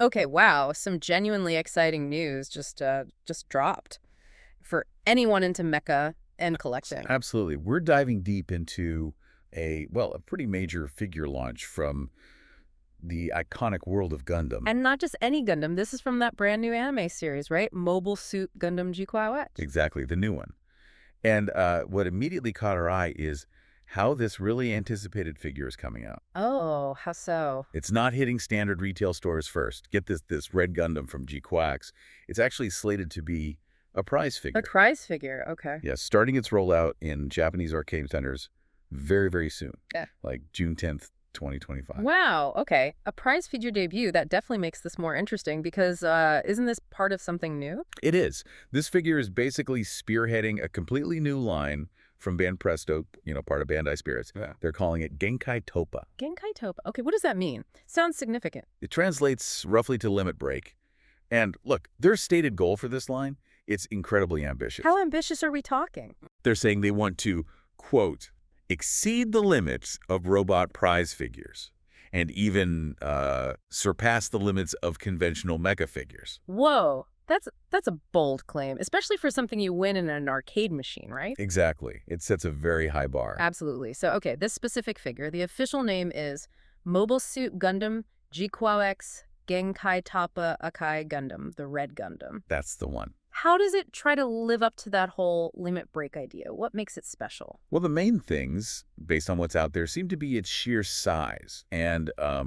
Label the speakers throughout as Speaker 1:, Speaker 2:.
Speaker 1: Okay, wow, some genuinely exciting news just dropped for anyone into mecha and collecting.
Speaker 2: Absolutely. We're diving deep into a pretty major figure launch from the iconic world of Gundam.
Speaker 1: And not just any Gundam, this is from that brand new anime series, right? Mobile Suit Gundam GQuuuuuuX.
Speaker 2: Exactly, the new one. And what immediately caught our eye is how this really anticipated figure is coming out.
Speaker 1: Oh, how so?
Speaker 2: It's not hitting standard retail stores first. Get this Red Gundam from GQuuuuuX. It's actually slated to be a prize
Speaker 1: A
Speaker 2: figure.
Speaker 1: prize figure, okay.
Speaker 2: Yes, starting its rollout in Japanese arcade centers very, very soon,
Speaker 1: Yeah.
Speaker 2: like June 10th, 2025.
Speaker 1: Wow, okay. A prize figure debut, that definitely makes this more interesting because isn't this part of something new?
Speaker 2: It is. This figure is basically spearheading a completely new line from Banpresto, part of Bandai Spirits.
Speaker 3: Yeah.
Speaker 2: They're calling it Genkai Toppa.
Speaker 1: Genkai Toppa. Okay, what does that mean? Sounds significant.
Speaker 2: It translates roughly to limit break. And look, their stated goal for this line, it's incredibly ambitious.
Speaker 1: How ambitious are we talking?
Speaker 2: They're saying they want to, quote, exceed the limits of robot prize figures and even surpass the limits of conventional mecha figures.
Speaker 1: Whoa, that's a bold claim, especially for something you win in an arcade machine, right?
Speaker 2: Exactly. It sets a very high bar.
Speaker 1: Absolutely. So, okay, this specific figure, the official name is Mobile Suit Gundam GQuuuuuX Genkai Toppa Akai Gundam, the Red Gundam.
Speaker 2: That's the one.
Speaker 1: How does it try to live up to that whole limit break idea? What makes it special?
Speaker 2: Well, the main things, based on what's out there, seem to be its sheer size and a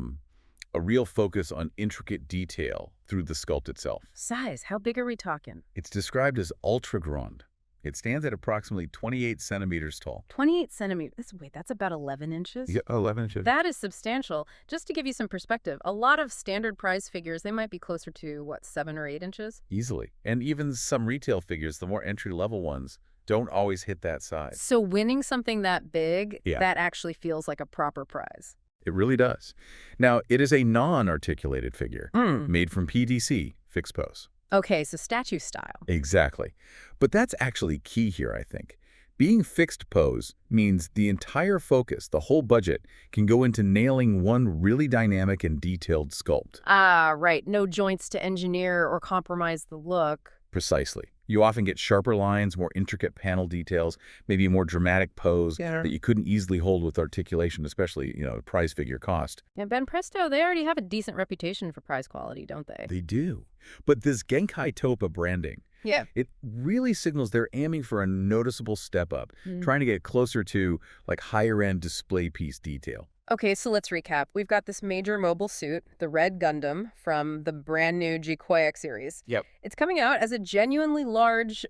Speaker 2: real focus on intricate detail through the sculpt itself.
Speaker 1: Size, how big are we talking?
Speaker 2: It's described as ultra grand. It stands at approximately 28 centimeters tall.
Speaker 1: 28 centimeters. Wait, that's about 11 inches?
Speaker 2: Yeah, 11 inches.
Speaker 1: That is substantial. Just to give you some perspective, a lot of standard prize figures, they might be closer to, what, 7 or 8 inches?
Speaker 2: Easily. And even some retail figures, the more entry-level ones, don't always hit that size.
Speaker 1: So winning something that big,
Speaker 2: Yeah.
Speaker 1: that actually feels like a proper prize.
Speaker 2: It really does. Now, it is a non-articulated figure,
Speaker 1: Mm.
Speaker 2: made from PDC, fixed pose.
Speaker 1: Okay, so statue style.
Speaker 2: Exactly. But that's actually key here, I think. Being fixed pose means the entire focus, the whole budget, can go into nailing one really dynamic and detailed sculpt.
Speaker 1: Ah, right. No joints to engineer or compromise the look.
Speaker 2: Precisely. You often get sharper lines, more intricate panel details, maybe a more dramatic pose that you couldn't easily hold with articulation, especially, prize figure cost.
Speaker 1: And Banpresto, they already have a decent reputation for prize quality, don't they?
Speaker 2: They do. But this Genkai Toppa branding,
Speaker 1: Yeah.
Speaker 2: it really signals they're aiming for a noticeable step up, trying to get closer to like higher-end display piece detail.
Speaker 1: Okay, so let's recap. We've got this major mobile suit, the Red Gundam, from the brand new GQuuuuuX series.
Speaker 3: Yep.
Speaker 1: It's coming out as a genuinely large,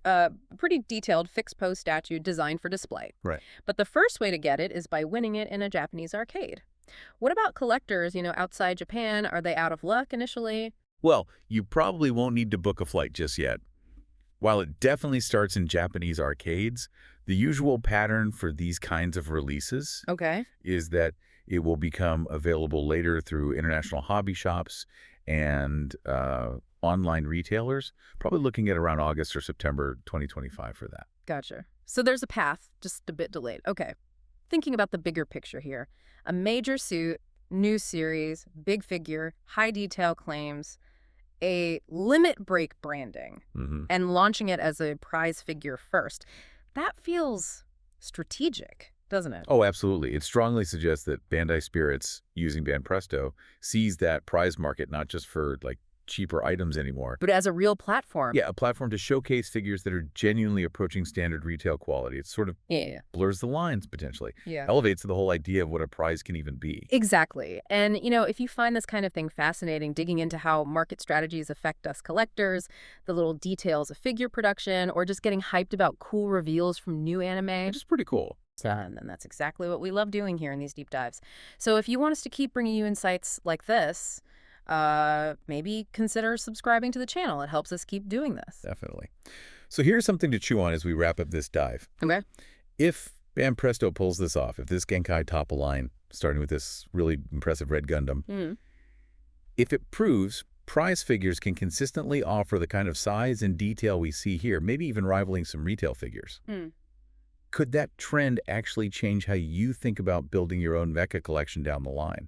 Speaker 1: pretty detailed fixed pose statue designed for display.
Speaker 2: Right.
Speaker 1: But the first way to get it is by winning it in a Japanese arcade. What about collectors, outside Japan? Are they out of luck initially?
Speaker 2: Well, you probably won't need to book a flight just yet. While it definitely starts in Japanese arcades, the usual pattern for these kinds of releases
Speaker 1: Okay.
Speaker 2: is that it will become available later through international hobby shops and online retailers, probably looking at around August or September 2025 for that.
Speaker 1: Gotcha. So there's a path, just a bit delayed. Okay. Thinking about the bigger picture here. A major suit, new series, big figure, high detail claims, a limit break branding, and launching it as a prize figure first. That feels strategic, doesn't it?
Speaker 2: Oh, absolutely. It strongly suggests that Bandai Spirits, using Banpresto, sees that prize market not just for like cheaper items anymore.
Speaker 1: But as a real platform.
Speaker 2: Yeah, a platform to showcase figures that are genuinely approaching standard retail quality. It sort of
Speaker 1: Yeah.
Speaker 2: blurs the lines, potentially.
Speaker 1: Yeah.
Speaker 2: Elevates the whole idea of what a prize can even be.
Speaker 1: Exactly. And, if you find this kind of thing fascinating, digging into how market strategies affect us collectors, the little details of figure production, or just getting hyped about cool reveals from new anime,
Speaker 2: Which is pretty cool.
Speaker 1: and then that's exactly what we love doing here in these deep dives. So if you want us to keep bringing you insights like this, maybe consider subscribing to the channel. It helps us keep doing this.
Speaker 2: Definitely. So here's something to chew on as we wrap up this dive.
Speaker 1: Okay.
Speaker 2: If Banpresto pulls this off, if this Genkai Toppa line, starting with this really impressive Red Gundam, if it proves prize figures can consistently offer the kind of size and detail we see here, maybe even rivaling some retail figures, could that trend actually change how you think about building your own mecha collection down the line?